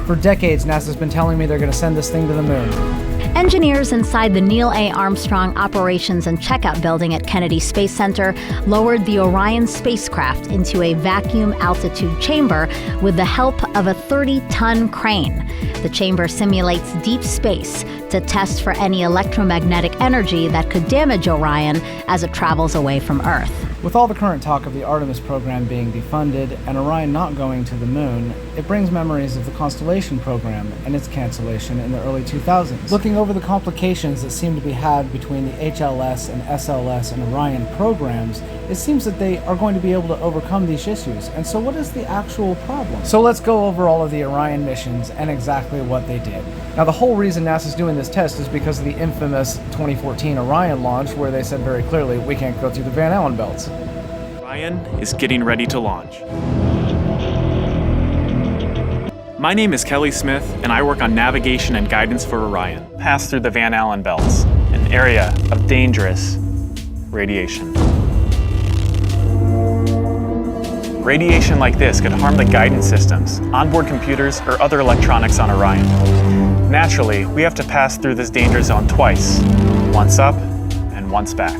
For decades, NASA's been telling me they're going to send this thing to the moon. Engineers inside the Neil A. Armstrong Operations and Checkout Building at Kennedy Space Center lowered the Orion spacecraft into a vacuum altitude chamber with the help of a 30-ton crane. The chamber simulates deep space to test for any electromagnetic energy that could damage Orion as it travels away from Earth. With all the current talk of the Artemis program being defunded and Orion not going to the moon, it brings memories of the Constellation program and its cancellation in the early 2000s. Looking over the complications that seem to be had between the HLS and SLS and Orion programs, it seems that they are going to be able to overcome these issues. And so what is the actual problem? So let's go over all of the Orion missions and exactly what they did. Now, the whole reason NASA's doing this test is because of the infamous 2014 Orion launch, where they said very clearly, we can't go through the Van Allen belts. Orion is getting ready to launch. My name is Kelly Smith, and I work on navigation and guidance for Orion. Pass through the Van Allen belts, an area of dangerous radiation. Radiation like this could harm the guidance systems, onboard computers, or other electronics on Orion. Naturally, we have to pass through this danger zone twice, once up and once back.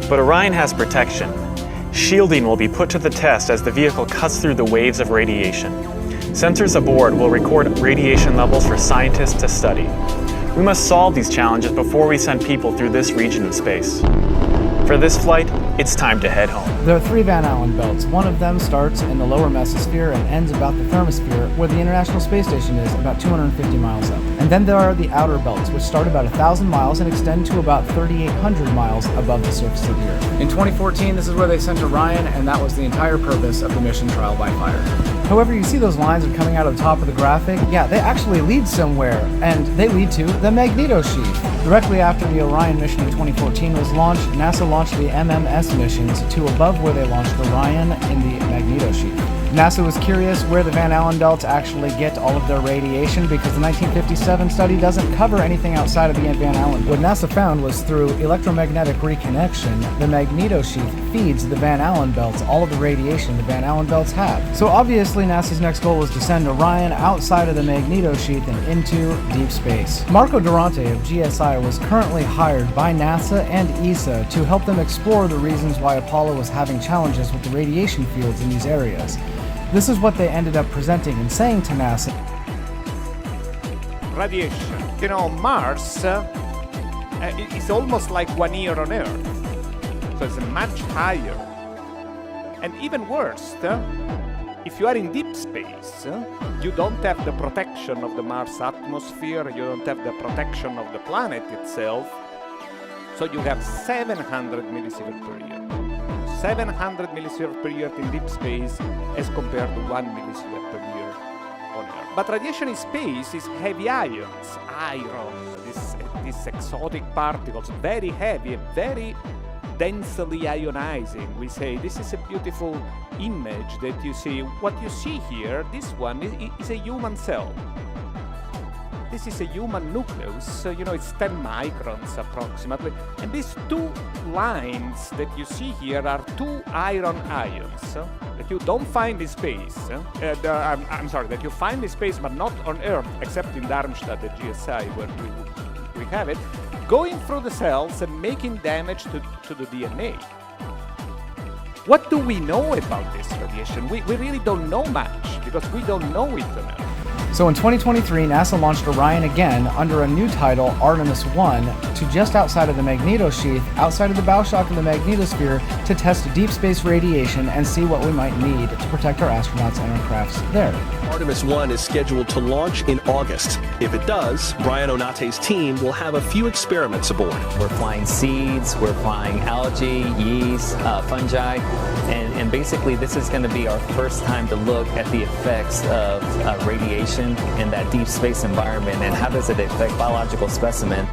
But Orion has protection. Shielding will be put to the test as the vehicle cuts through the waves of radiation. Sensors aboard will record radiation levels for scientists to study. We must solve these challenges before we send people through this region of space. For this flight, it's time to head home. There are 3 Van Allen belts. One of them starts in the lower mesosphere and ends about the thermosphere, where the International Space Station is, about 250 miles up. And then there are the outer belts, which start about 1,000 miles and extend to about 3,800 miles above the surface of the Earth. In 2014, this is where they sent Orion, and that was the entire purpose of the mission trial by fire. However, you see those lines are coming out of the top of the graphic? Yeah, they actually lead somewhere, and they lead to the magnetosheath. Directly after the Orion mission in 2014 was launched, NASA launched the MMS missions to above where they launched Orion in the magnetosheath. NASA was curious where the Van Allen belts actually get all of their radiation because the 1957 study doesn't cover anything outside of the Van Allen. What NASA found was through electromagnetic reconnection, the magnetosheath feeds the Van Allen belts all of the radiation the Van Allen belts have. So obviously NASA's next goal was to send Orion outside of the magnetosheath and into deep space. Marco Durante of GSI was currently hired by NASA and ESA to help them explore the reasons why Apollo was having challenges with the radiation fields in these areas. This is what they ended up presenting and saying to NASA. Radiation. You know, Mars is almost like 1 year on Earth. So it's much higher. And even worse, if you are in deep space, you don't have the protection of the Mars atmosphere, you don't have the protection of the planet itself. So you have 700 millisieverts per year. 700 millisieverts per year in deep space as compared to 1 millisievert per year on Earth. But radiation in space is heavy ions, iron, these exotic particles, very heavy, very densely ionizing. We say this is a beautiful image that you see. What you see here, this one is a human cell. This is a human nucleus, so you know it's 10 microns approximately, and these 2 lines that you see here are 2 iron ions that you don't find in space. I'm sorry, that you find in space but not on Earth, except in Darmstadt at GSI where we have it, going through the cells and making damage to the DNA. What do we know about this radiation? We really don't know much because we don't know it enough. So in 2023, NASA launched Orion again under a new title, Artemis 1, to just outside of the magnetosheath, outside of the bow shock of the magnetosphere, to test deep space radiation and see what we might need to protect our astronauts and our crafts there. Artemis 1 is scheduled to launch in August. If it does, Brian Onate's team will have a few experiments aboard. We're flying seeds, we're flying algae, yeast, fungi, and basically this is going to be our first time to look at the effects of radiation in that deep space environment and how does it affect biological specimen.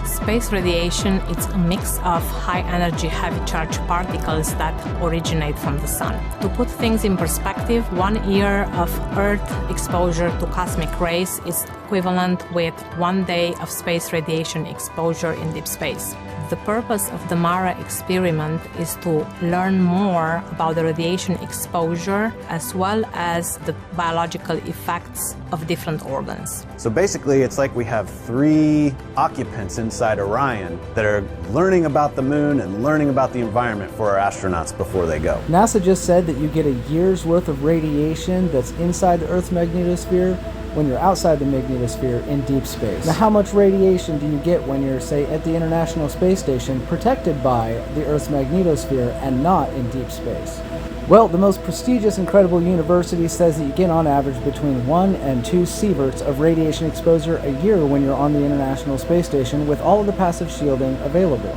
Space radiation is a mix of high-energy, heavy-charged particles that originate from the sun. To put things in perspective, 1 year of Earth exposure to cosmic rays is equivalent with 1 day of space radiation exposure in deep space. The purpose of the MARA experiment is to learn more about the radiation exposure as well as the biological effects of different organs. So basically, it's like we have 3 occupants inside Orion that are learning about the moon and learning about the environment for our astronauts before they go. NASA just said that you get a year's worth of radiation that's inside the Earth's magnetosphere when you're outside the magnetosphere in deep space. Now, how much radiation do you get when you're, say, at the International Space Station, protected by the Earth's magnetosphere and not in deep space? Well, the most prestigious and credible university says that you get on average between 1 and 2 sieverts of radiation exposure a year when you're on the International Space Station with all of the passive shielding available.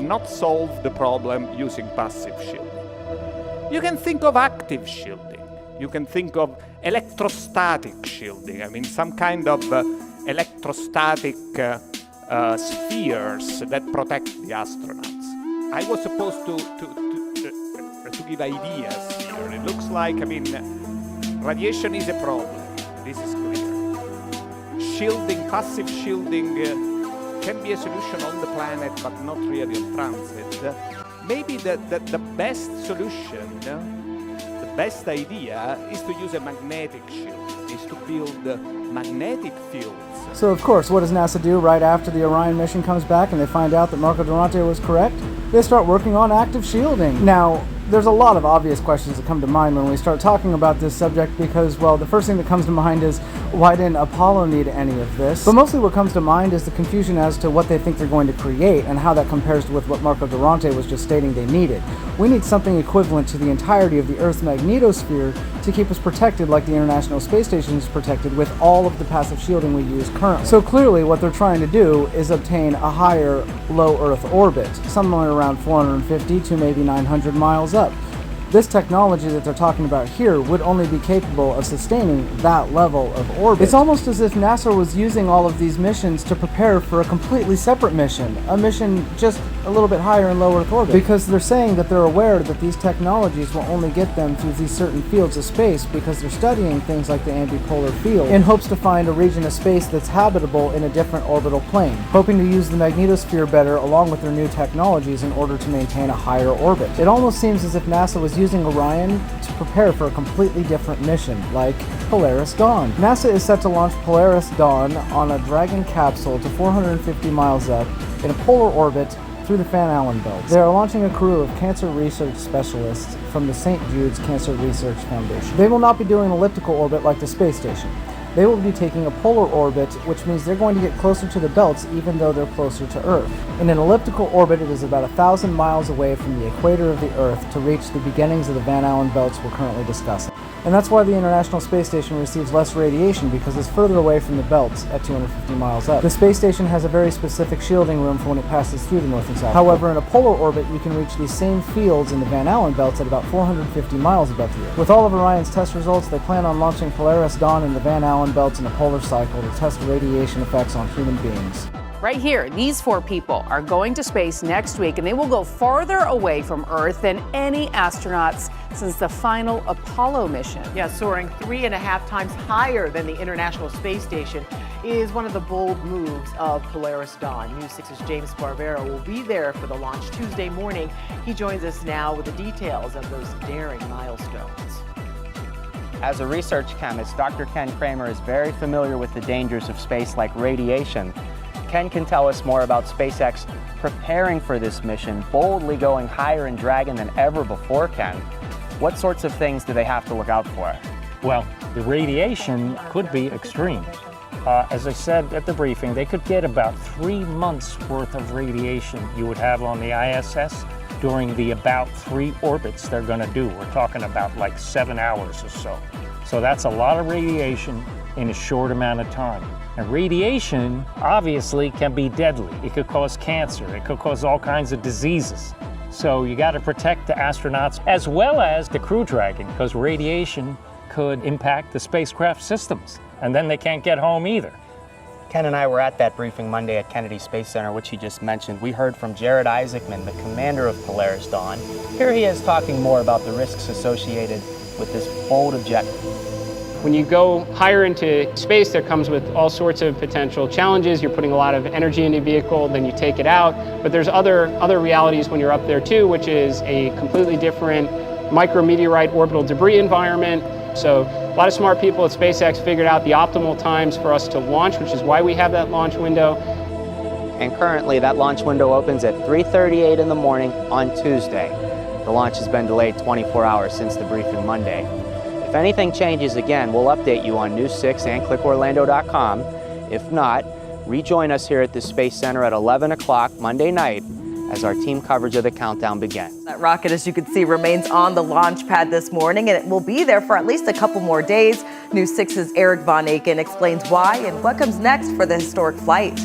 Not solve the problem using passive shielding. You can think of active shielding. You can think of electrostatic shielding. I mean, some kind of electrostatic spheres that protect the astronauts. I was supposed to give ideas here. It looks like, I mean, radiation is a problem. This is clear. Shielding, passive shielding can be a solution on the planet, but not really on transit. Maybe the best solution, the best idea is to use a magnetic shield, is to build magnetic fields. So of course, what does NASA do right after the Orion mission comes back and they find out that Marco Durante was correct? They start working on active shielding. Now, there's a lot of obvious questions that come to mind when we start talking about this subject because, well, the first thing that comes to mind is, why didn't Apollo need any of this? But mostly what comes to mind is the confusion as to what they think they're going to create and how that compares with what Marco Durante was just stating they needed. We need something equivalent to the entirety of the Earth's magnetosphere to keep us protected like the International Space Station is protected with all of the passive shielding we use currently. So clearly what they're trying to do is obtain a higher low Earth orbit, somewhere around 450 to maybe 900 miles up. This technology that they're talking about here would only be capable of sustaining that level of orbit. It's almost as if NASA was using all of these missions to prepare for a completely separate mission, a mission just a little bit higher in low Earth orbit, because they're saying that they're aware that these technologies will only get them through these certain fields of space because they're studying things like the ambipolar field in hopes to find a region of space that's habitable in a different orbital plane, hoping to use the magnetosphere better along with their new technologies in order to maintain a higher orbit. It almost seems as if NASA was using Orion to prepare for a completely different mission, like Polaris Dawn. NASA is set to launch Polaris Dawn on a Dragon capsule to 450 miles up in a polar orbit through the Van Allen belt. They are launching a crew of cancer research specialists from the St. Jude's Cancer Research Foundation. They will not be doing an elliptical orbit like the space station. They will be taking a polar orbit, which means they're going to get closer to the belts even though they're closer to Earth. In an elliptical orbit, it is about 1,000 miles away from the equator of the Earth to reach the beginnings of the Van Allen belts we're currently discussing. And that's why the International Space Station receives less radiation, because it's further away from the belts at 250 miles up. The space station has a very specific shielding room for when it passes through the North and South. However, in a polar orbit, you can reach these same fields in the Van Allen belts at about 450 miles above the Earth. With all of Orion's test results, they plan on launching Polaris Dawn in the Van Allen belts in a polar cycle to test radiation effects on human beings. Right here, these 4 people are going to space next week, and they will go farther away from Earth than any astronauts since the final Apollo mission. Yeah, soaring 3.5 times higher than the International Space Station is one of the bold moves of Polaris Dawn. News 6's James Barbera will be there for the launch Tuesday morning. He joins us now with the details of those daring milestones. As a research chemist, Dr. Ken Kramer is very familiar with the dangers of space like radiation. Ken can tell us more about SpaceX preparing for this mission, boldly going higher in Dragon than ever before, Ken. What sorts of things do they have to look out for? Well, the radiation could be extreme. As I said at the briefing, they could get about 3 months worth of radiation you would have on the ISS during the about 3 orbits they're going to do. We're talking about like 7 hours or so. So that's a lot of radiation in a short amount of time. And radiation obviously can be deadly. It could cause cancer. It could cause all kinds of diseases. So you got to protect the astronauts as well as the Crew Dragon, because radiation could impact the spacecraft systems, and then they can't get home either. Ken and I were at that briefing Monday at Kennedy Space Center, which he just mentioned. We heard from Jared Isaacman, the commander of Polaris Dawn. Here he is talking more about the risks associated with this bold objective. When you go higher into space, that comes with all sorts of potential challenges. You're putting a lot of energy into a vehicle, then you take it out. But there's other realities when you're up there too, which is a completely different micrometeorite orbital debris environment. So a lot of smart people at SpaceX figured out the optimal times for us to launch, which is why we have that launch window. And currently that launch window opens at 3:38 in the morning on Tuesday. The launch has been delayed 24 hours since the briefing Monday. If anything changes again, we'll update you on News 6 and clickorlando.com. If not, rejoin us here at the Space Center at 11 o'clock Monday night as our team coverage of the countdown begins. That rocket, as you can see, remains on the launch pad this morning, and it will be there for at least a couple more days. News 6's Eric Von Aken explains why and what comes next for the historic flight.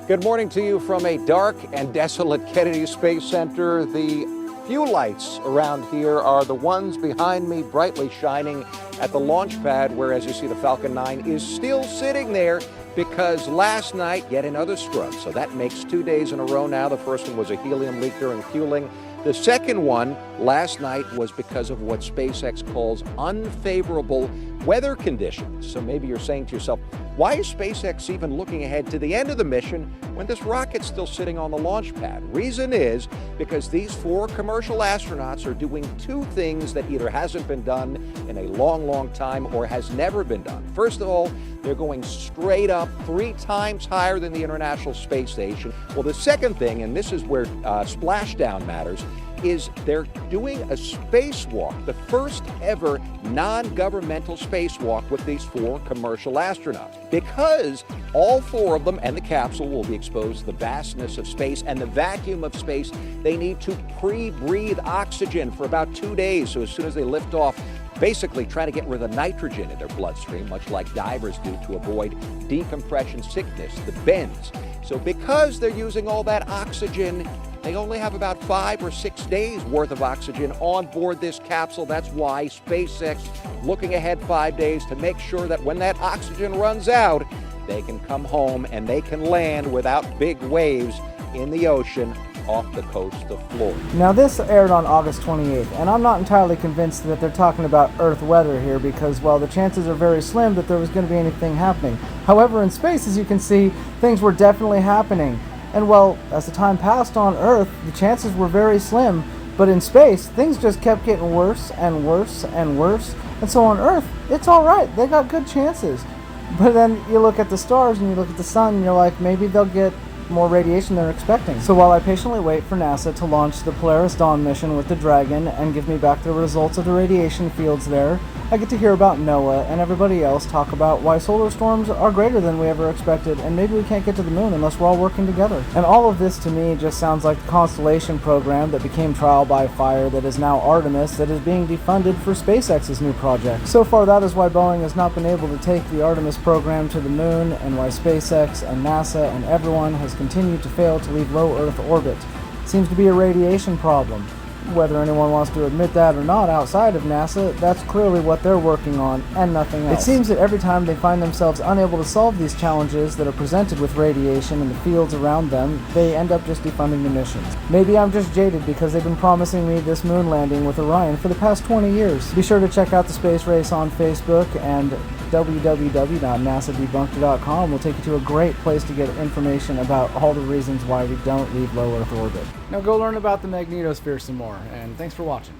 Good morning to you from a dark and desolate Kennedy Space Center. The few lights around here are the ones behind me brightly shining at the launch pad where, as you see, the Falcon 9 is still sitting there because last night yet another scrub. So that makes 2 days in a row now. The first one was a helium leak during fueling. The second one last night was because of what SpaceX calls unfavorable weather conditions. So maybe you're saying to yourself, why is SpaceX even looking ahead to the end of the mission when this rocket's still sitting on the launch pad? Reason is because these 4 commercial astronauts are doing 2 things that either hasn't been done in a long, long time or has never been done. First of all, they're going straight up 3 times higher than the International Space Station. Well, the second thing, and this is where splashdown matters, is they're doing a spacewalk, the first ever non-governmental spacewalk with these 4 commercial astronauts. Because all 4 of them and the capsule will be exposed to the vastness of space and the vacuum of space, they need to pre-breathe oxygen for about 2 days. So as soon as they lift off, basically trying to get rid of the nitrogen in their bloodstream, much like divers do to avoid decompression sickness, the bends. So because they're using all that oxygen, they only have about 5 or 6 days worth of oxygen on board this capsule. That's why SpaceX looking ahead 5 days to make sure that when that oxygen runs out, they can come home and they can land without big waves in the ocean off the coast of Florida. Now this aired on August 28th, and I'm not entirely convinced that they're talking about Earth weather here because, well, the chances are very slim that there was going to be anything happening. However, in space, as you can see, things were definitely happening. And well, as the time passed on Earth, the chances were very slim, but in space, things just kept getting worse and worse and worse. And so on Earth, it's all right. They got good chances. But then you look at the stars and you look at the sun and you're like, maybe they'll get more radiation than they're expecting. So while I patiently wait for NASA to launch the Polaris Dawn mission with the Dragon and give me back the results of the radiation fields there, I get to hear about NOAA and everybody else talk about why solar storms are greater than we ever expected, and maybe we can't get to the moon unless we're all working together. And all of this to me just sounds like the Constellation program that became Trial by Fire that is now Artemis that is being defunded for SpaceX's new project. So far that is why Boeing has not been able to take the Artemis program to the moon, and why SpaceX and NASA and everyone has continued to fail to leave low Earth orbit. It seems to be a radiation problem. Whether anyone wants to admit that or not outside of NASA, that's clearly what they're working on and nothing else. It seems that every time they find themselves unable to solve these challenges that are presented with radiation and the fields around them, they end up just defunding the missions. Maybe I'm just jaded because they've been promising me this moon landing with Orion for the past 20 years. Be sure to check out the space race on Facebook, and www.nasadebunker.com will take you to a great place to get information about all the reasons why we don't leave low Earth orbit. Now go learn about the magnetosphere some more, and thanks for watching.